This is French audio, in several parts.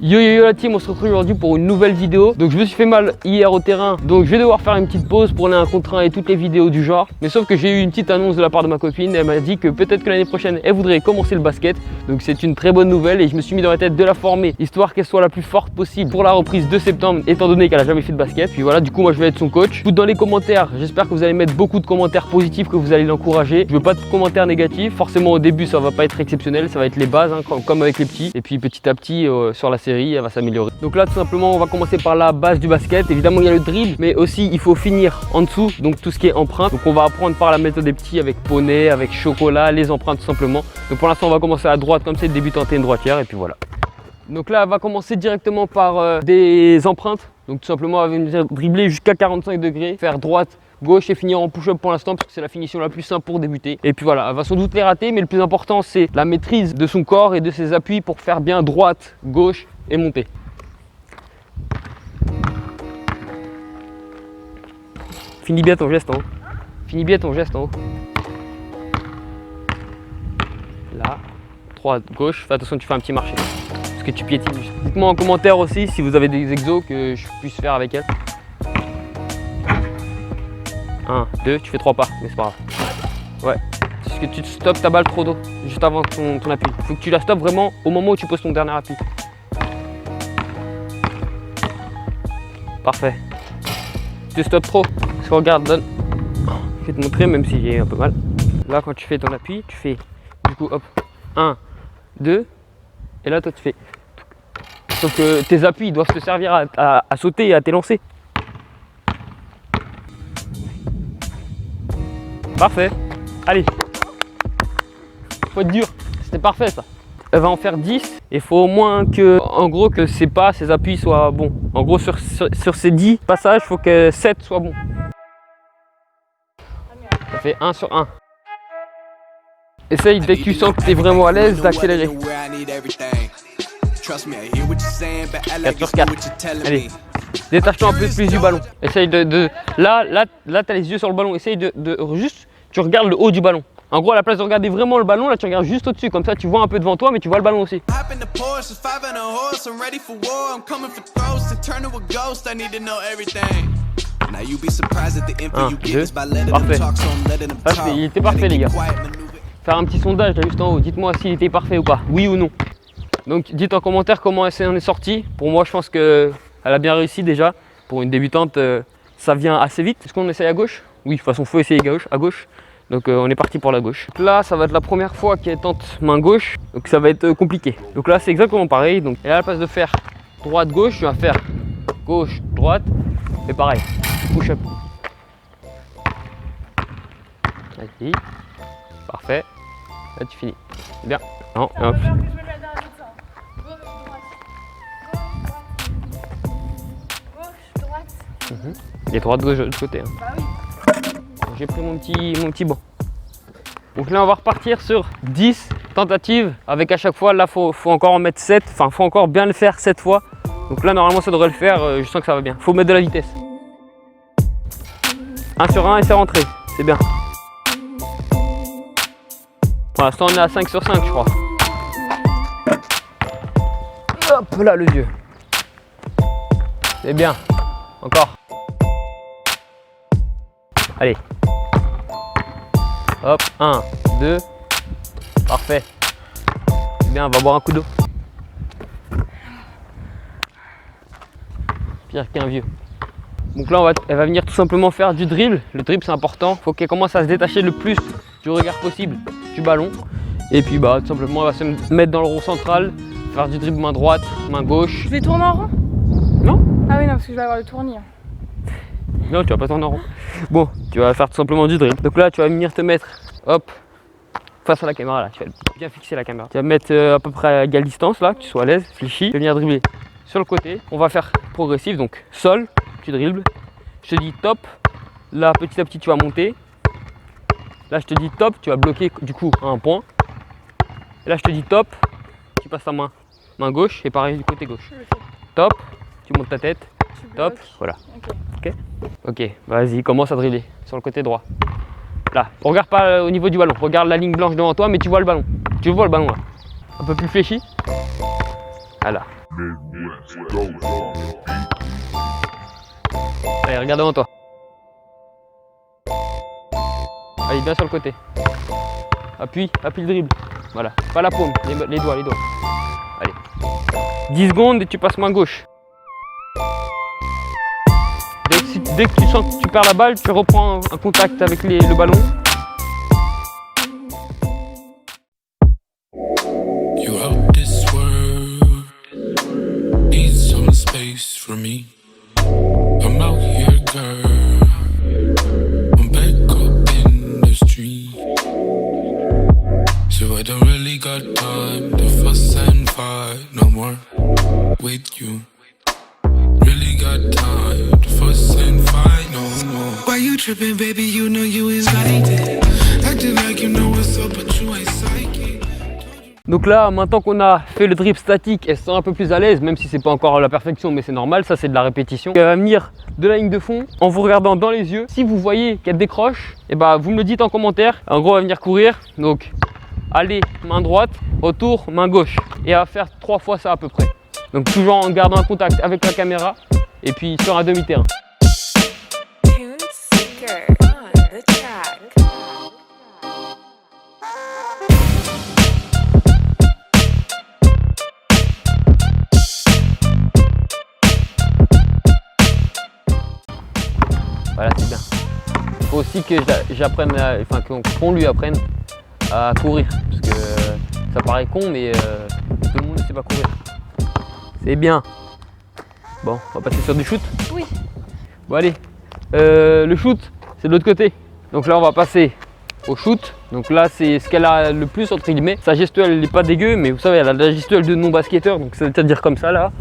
Yo yo yo la team, on se retrouve aujourd'hui pour une nouvelle vidéo. Donc je me suis fait mal hier au terrain, donc je vais devoir faire une petite pause pour les 1 contre 1 et toutes les vidéos du genre. Mais sauf que j'ai eu une petite annonce de la part de ma copine, elle m'a dit que peut-être que l'année prochaine elle voudrait commencer le basket. Donc c'est une très bonne nouvelle et je me suis mis dans la tête de la former, histoire qu'elle soit la plus forte possible pour la reprise de septembre, étant donné qu'elle a jamais fait de basket. Puis voilà, du coup moi je vais être son coach. Tout dans les commentaires, j'espère que vous allez mettre beaucoup de commentaires positifs, que vous allez l'encourager. Je veux pas de commentaires négatifs, forcément au début ça va pas être exceptionnel, ça va être les bases hein, comme avec les petits. Et puis petit à petit sur la série elle va s'améliorer. Donc là tout simplement on va commencer par la base du basket. Évidemment il y a le dribble, mais aussi il faut finir en dessous, donc tout ce qui est empreinte. Donc on va apprendre par la méthode des petits avec poney, avec chocolat, les empreintes tout simplement. Donc pour l'instant on va commencer à droite comme c'est débutante et une droitière et puis voilà. Donc là elle va commencer directement par des empreintes. Donc tout simplement elle va venir dribbler jusqu'à 45 degrés, faire droite, gauche et finir en push-up pour l'instant parce que c'est la finition la plus simple pour débuter. Et puis voilà, elle va sans doute les rater, mais le plus important c'est la maîtrise de son corps et de ses appuis pour faire bien droite, gauche et monter. Finis bien ton geste en haut. Finis bien ton geste en haut. Là, droite, gauche, fais attention tu fais un petit marché. Parce que tu piétines. Dites-moi en commentaire aussi si vous avez des exos que je puisse faire avec elle. 1, 2, tu fais 3 pas, mais c'est pas grave. Ouais, parce que tu te stoppes ta balle trop tôt, juste avant ton appui. Il faut que tu la stoppes vraiment au moment où tu poses ton dernier appui. Parfait. Tu te stoppes trop, parce que regarde, donne. Je vais te montrer même si j'ai un peu mal. Là quand tu fais ton appui, tu fais du coup hop, 1, 2, et là toi tu fais. Sauf que tes appuis doivent te servir à sauter et à t'élancer. Parfait. Allez. Faut être dur. C'était parfait ça. Elle va en faire 10. Il faut au moins que, en gros, que ses pas, ses appuis soient bons. En gros, sur ces 10 passages, il faut que 7 soient bons. Ça fait 1 sur 1. Essaye, dès que tu sens que tu es vraiment à l'aise, d'accélérer. 4 sur 4. Allez. Détache-toi un peu plus du ballon. Essaye Là, tu as les yeux sur le ballon. Essaye juste, tu regardes le haut du ballon. En gros, à la place de regarder vraiment le ballon, là, tu regardes juste au-dessus. Comme ça, tu vois un peu devant toi, mais tu vois le ballon aussi. 1, 2, parfait. Ça, il était parfait, les gars. Faire un petit sondage là juste en haut. Dites-moi s'il était parfait ou pas. Oui ou non. Donc, dites en commentaire comment elle s'en est sortie. Pour moi, je pense que elle a bien réussi déjà. Pour une débutante, ça vient assez vite. Est-ce qu'on essaye à gauche? Oui, de toute façon, il faut essayer à gauche. Donc on est parti pour la gauche. Donc là, ça va être la première fois qu'elle tente main gauche. Donc ça va être compliqué. Donc là, c'est exactement pareil. Donc, et à la place de faire droite-gauche, tu vas faire gauche-droite. Et pareil, push-up. Vas-y. Parfait. Là, tu finis. C'est bien. Non, hop. Et droite-gauche de l'autre côté. Hein. Bah oui. J'ai pris mon petit banc. Donc là on va repartir sur 10 tentatives avec à chaque fois, là faut encore en mettre 7, enfin faut encore bien le faire 7 fois. Donc là normalement ça devrait le faire, je sens que ça va bien. Faut mettre de la vitesse. 1 sur 1 et c'est rentré, c'est bien. Pour l'instant on est à 5 sur 5 je crois. Hop là le vieux. C'est bien, encore. Allez. Hop, 1, 2, parfait. Bien, on va boire un coup d'eau. Pire qu'un vieux. Donc là, elle va venir tout simplement faire du dribble. Le dribble, c'est important. Il faut qu'elle commence à se détacher le plus du regard possible du ballon. Et puis, bah, tout simplement, elle va se mettre dans le rond central, faire du dribble main droite, main gauche. Je vais tourner en rond? Non? Ah oui, non, parce que je vais avoir le tournis. Non, tu vas pas tourner en rond. Bon, tu vas faire tout simplement du dribble. Donc là, tu vas venir te mettre, hop, face à la caméra là. Tu vas bien fixer la caméra. Tu vas me mettre à peu près à égale distance là, que tu sois à l'aise, fléchi. Tu vas venir dribbler sur le côté. On va faire progressif, donc sol, tu dribbles. Je te dis top. Là, petit à petit, tu vas monter. Là, je te dis top, tu vas bloquer du coup à un point. Et là, je te dis top, tu passes ta main gauche et pareil du côté gauche. Top, tu montes ta tête. Top, voilà. Ok, vas-y, commence à dribbler sur le côté droit. Là, regarde pas au niveau du ballon, regarde la ligne blanche devant toi, mais tu vois le ballon. Tu vois le ballon là. Un peu plus fléchi. Voilà. Allez, regarde devant toi. Allez, bien sur le côté. Appuie le dribble. Voilà, pas la paume, les doigts. Allez. 10 secondes et tu passes main gauche. Dès que tu sens que tu perds la balle, tu reprends un contact avec le ballon. You out this world, need some space for me. I'm out here, girl. I'm back up in the street. So I don't really got time to fuss and fight no more with you. Really got time to fuss and fight no more. Why you tripping, baby? You know you excited. Acting like you know what's up, but you ain't psychic. Donc là, maintenant qu'on a fait le dribble statique, elle se sent un peu plus à l'aise, même si c'est pas encore la perfection, mais c'est normal, ça c'est de la répétition. Elle va venir de la ligne de fond en vous regardant dans les yeux. Si vous voyez qu'elle décroche, et bah vous me le dites en commentaire. En gros, elle va venir courir, donc aller main droite, retour main gauche, et elle va faire 3 fois ça à peu près. Donc toujours en gardant un contact avec la caméra, et puis sur un demi-terrain. Voilà, c'est bien. Il faut aussi que j'apprenne, qu'on lui apprenne à courir. Parce que ça paraît con, mais tout le monde ne sait pas courir. C'est bien. Bon, on va passer sur du shoot. Oui. Bon, allez. Le shoot, c'est de l'autre côté. Donc là, on va passer au shoot. Donc là, c'est ce qu'elle a le plus, entre guillemets. Sa gestuelle, elle n'est pas dégueu, mais vous savez, elle a la gestuelle de non-basketteur. Donc c'est-à-dire comme ça, là.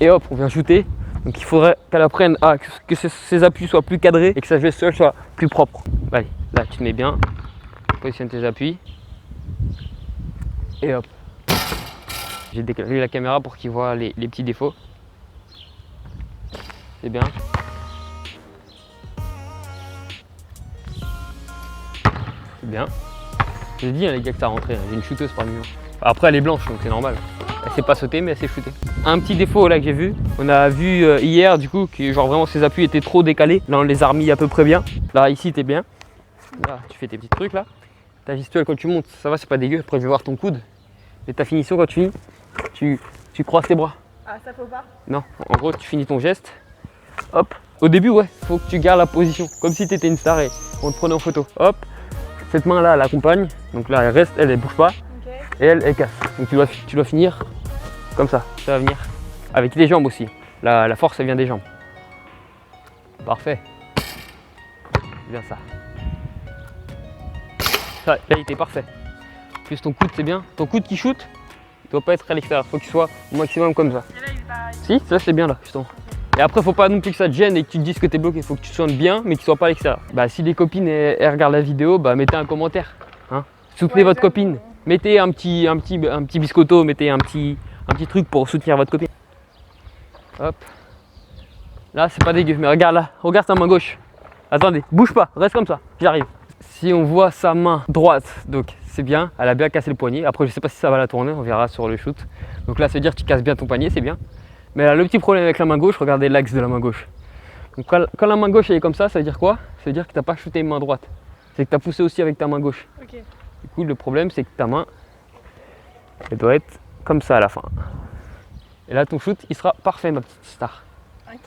Et hop, on vient shooter. Donc il faudrait qu'elle apprenne à que ses appuis soient plus cadrés et que sa gestuelle soit plus propre. Allez, là tu te mets bien, positionne tes appuis et hop. J'ai décalé la caméra pour qu'il voit les petits défauts. C'est bien. C'est bien. J'ai dit les gars que ça rentrait, j'ai une shooteuse parmi nous. Après elle est blanche donc c'est normal. Elle s'est pas sautée mais elle s'est shootée. Un petit défaut là que j'ai vu, on a vu hier du coup que genre vraiment ses appuis étaient trop décalés. Là on les a remis à peu près bien. Là ici t'es bien. Là tu fais tes petits trucs là. Ta gestuelle quand tu montes ça va, c'est pas dégueu. Après je vais voir ton coude. Et ta finition quand tu finis, tu croises tes bras. Ah ça faut pas? Non, en gros tu finis ton geste. Hop. Au début ouais, faut que tu gardes la position. Comme si tu étais une star et on te prenait en photo. Hop. Cette main là elle accompagne. Donc là elle reste, elle bouge pas. Et elle casse. Donc tu dois finir comme ça. Ça va venir avec les jambes aussi. La force elle vient des jambes. Parfait. C'est bien ça. Ça, là il était parfait. Plus ton coude c'est bien. Ton coude qui shoot, il doit pas être à l'extérieur. Faut qu'il soit au maximum comme ça. Et là, il est pas... Si, ça c'est bien là justement. Et après faut pas non plus que ça te gêne et que tu te dises que t'es bloqué. Faut que tu te sentes bien mais qu'il soit pas à l'extérieur. Bah si les copines elles regardent la vidéo, bah mettez un commentaire. Hein. Soutenez votre copine. Mettez un petit biscotto, mettez un petit truc pour soutenir votre copine. Hop. Là, c'est pas dégueu, mais regarde là, regarde sa main gauche. Attendez, bouge pas, reste comme ça, j'arrive. Si on voit sa main droite, donc c'est bien, elle a bien cassé le poignet. Après, je sais pas si ça va la tourner, on verra sur le shoot. Donc là, ça veut dire que tu casses bien ton poignet, c'est bien. Mais là, le petit problème avec la main gauche, regardez l'axe de la main gauche. Donc quand la main gauche elle est comme ça veut dire quoi? Ça veut dire que tu n'as pas shooté main droite. C'est que tu as poussé aussi avec ta main gauche. Okay. Du coup, le problème, c'est que ta main, elle doit être comme ça à la fin. Et là, ton shoot, il sera parfait, ma petite star. Ok,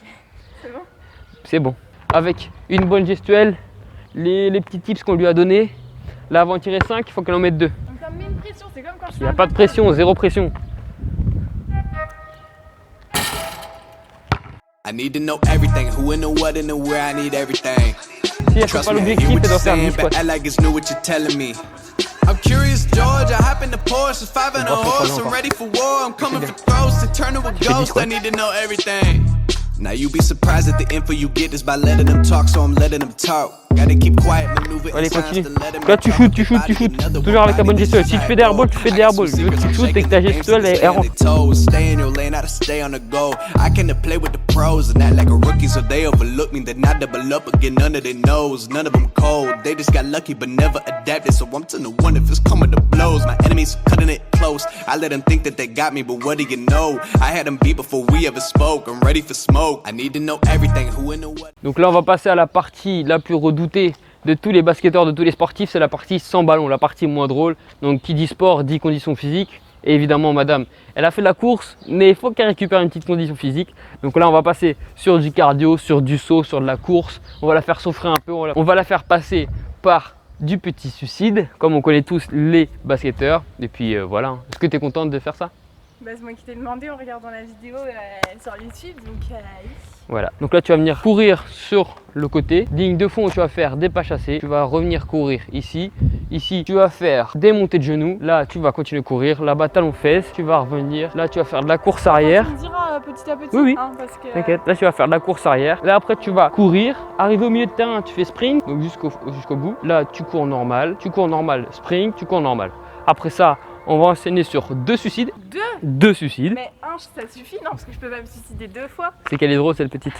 c'est bon? C'est bon. Avec une bonne gestuelle, les petits tips qu'on lui a donnés, là, avant de tirer 5, il faut qu'elle en mette 2. Donc ça me met une pression, c'est comme quand je fais. Il n'y a pas de pression, zéro pression. I need to know everything, who and the what and the where, I need everything. Si elle fait pas l'objectif, elle doit faire 10 squats. I'm curious, George. I hop in the Porsche, 5 and a horse. I'm ready for war. I'm coming for throats and turn to a ghost. I need to know everything. Now you be surprised at the info you get is by letting them talk, so I'm letting them talk. Gotta keep quiet, maneuver Allez, in times continue. to let him Là, tu shootes. Toujours avec la bonne gestuelle. Si tu fais des airballs, tu fais des airballs. Si tu shootes et que ta gestuelle est rentre. Stay in your lane, how to stay on the go. I came to play with the pros and act like a rookie, so they overlook me. Then I double up again under their nose. None of them cold. They just got lucky but never adapted. So I'm to the one if it's coming to blows. My enemies cutting it close. I let them think that they got me, but what do you know? I had them beat before we ever spoke. I'm ready for smoke. I need to know everything. Who in the what? Donc là, on va passer à la partie la plus redoutée de tous les basketteurs, de tous les sportifs. C'est la partie sans ballon, la partie moins drôle. Donc qui dit sport, dit condition physique. Et évidemment, madame, elle a fait de la course, mais il faut qu'elle récupère une petite condition physique. Donc là, on va passer sur du cardio, sur du saut, sur de la course. On va la faire souffrir un peu. On va la faire passer par du petit suicide, comme on connaît tous les basketteurs. Et puis voilà. Est-ce que tu es contente de faire ça? Bah, c'est moi qui t'ai demandé en regardant la vidéo sur YouTube, donc oui. Voilà, donc là tu vas venir courir sur le côté, ligne de fond où tu vas faire des pas chassés, tu vas revenir courir ici, tu vas faire des montées de genoux, là tu vas continuer à courir, là-bas talon fesses, tu vas revenir, là tu vas faire de la course arrière. Tu me diras petit à petit, Oui. hein, parce que... T'inquiète, là tu vas faire de la course arrière, là après tu vas courir, arriver au milieu de terrain, tu fais sprint, donc jusqu'au bout, là tu cours normal, sprint, tu cours normal. Après ça, on va enchaîner sur 2 suicides. Deux suicides. Mais un, ça suffit, non? Parce que je peux pas me suicider 2 fois. C'est qu'elle est drôle, cette petite.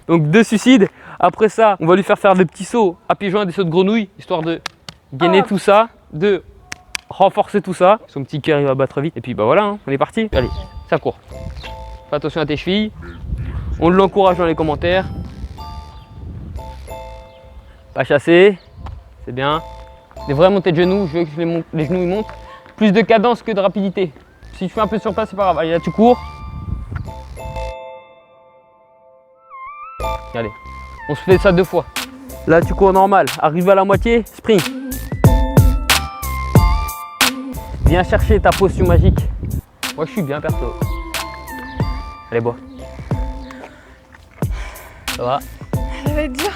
Donc 2 suicides. Après ça, on va lui faire des petits sauts à pieds joints, des sauts de grenouille, histoire de gainer tout ça, de renforcer tout ça. Son petit cœur, il va battre vite. Et puis bah voilà, hein, on est parti. Allez, ça court. Fais attention à tes chevilles. On l'encourage dans les commentaires. Pas chasser, c'est bien. Des vraies montées de genoux, je veux que les genoux ils montent. Plus de cadence que de rapidité. Si tu fais un peu sur place, c'est pas grave. Allez, là tu cours. Allez, on se fait ça 2 fois. Là tu cours normal, arrive à la moitié, sprint. Viens chercher ta potion magique. Moi je suis bien perso. Allez, bois. Ça va? Ça va être dur.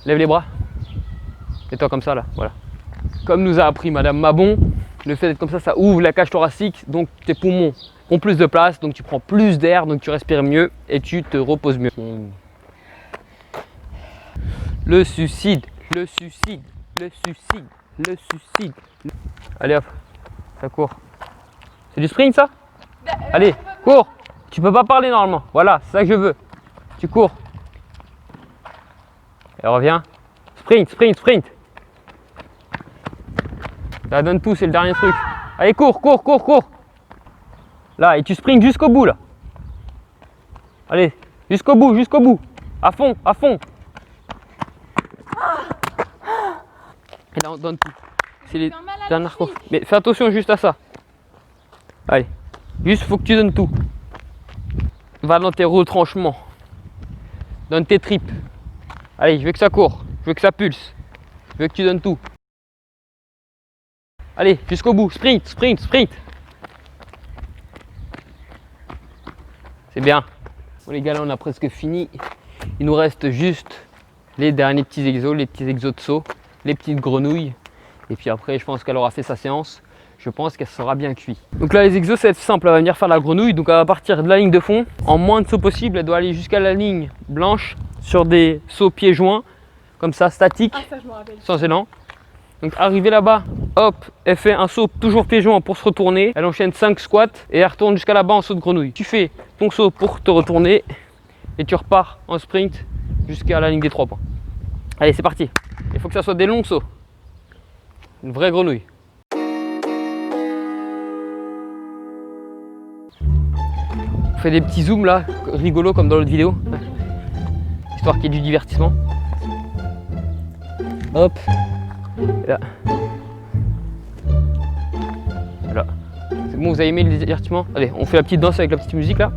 Lève les bras. Mets-toi comme ça là, voilà. Comme nous a appris Madame Mabon, le fait d'être comme ça ouvre la cage thoracique, donc tes poumons ont plus de place, donc tu prends plus d'air, donc tu respires mieux et tu te reposes mieux. Le suicide. Allez hop, ça court. C'est du sprint ça? Allez, cours. Tu peux pas parler normalement, voilà, c'est ça que je veux. Tu cours. Et reviens. Sprint. Ça donne tout, c'est le dernier truc. Allez, cours. Là, et tu sprints jusqu'au bout, là. Allez, jusqu'au bout. À fond. Et là, on donne tout. C'est les dernières courses. Mais fais attention juste à ça. Allez, juste, faut que tu donnes tout. Va dans tes retranchements. Donne tes tripes. Allez, je veux que ça court. Je veux que ça pulse. Je veux que tu donnes tout. Allez, jusqu'au bout. Sprint. C'est bien. Bon les gars, là on a presque fini. Il nous reste juste les derniers petits exos, les petits exos de saut, les petites grenouilles. Et puis après, je pense qu'elle aura fait sa séance. Je pense qu'elle sera bien cuite. Donc là, les exos, c'est simple. Elle va venir faire la grenouille. Donc elle va partir de la ligne de fond. En moins de sauts possible, elle doit aller jusqu'à la ligne blanche sur des sauts pieds joints. Comme ça, statique, ça, je me rappelle. sans élan. Donc arrivée là-bas, hop, elle fait un saut toujours pieds joints pour se retourner. Elle enchaîne 5 squats et elle retourne jusqu'à là-bas en saut de grenouille. Tu fais ton saut pour te retourner et tu repars en sprint jusqu'à la ligne des 3 points. Allez, c'est parti. Il faut que ça soit des longs sauts. Une vraie grenouille. On fait des petits zooms là, rigolos comme dans l'autre vidéo. Histoire qu'il y ait du divertissement. Hop. Et là. Voilà. C'est bon, vous avez aimé le divertissement? Allez, on fait la petite danse avec la petite musique là.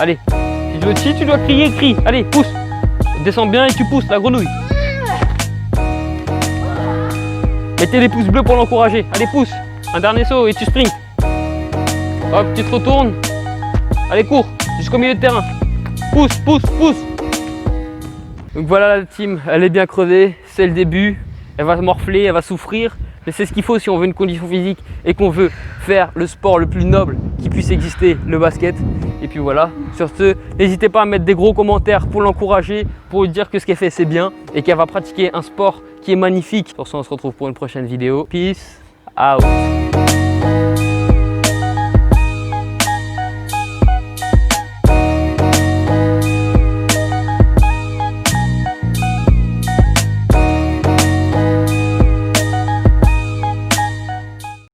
Allez, si tu dois crier, crie. Allez, pousse. Descends bien et tu pousses la grenouille. Mettez des pouces bleus pour l'encourager. Allez, pousse. Un dernier saut et tu sprints. Hop, tu te retournes. Allez, cours jusqu'au milieu de terrain. Pousse. Donc voilà, la team, elle est bien crevée. c'est le début, elle va morfler, elle va souffrir, mais c'est ce qu'il faut si on veut une condition physique et qu'on veut faire le sport le plus noble qui puisse exister, le basket. Et puis voilà, sur ce, n'hésitez pas à mettre des gros commentaires pour l'encourager, pour lui dire que ce qu'elle fait c'est bien et qu'elle va pratiquer un sport qui est magnifique. Sur ce, on se retrouve pour une prochaine vidéo. Peace out.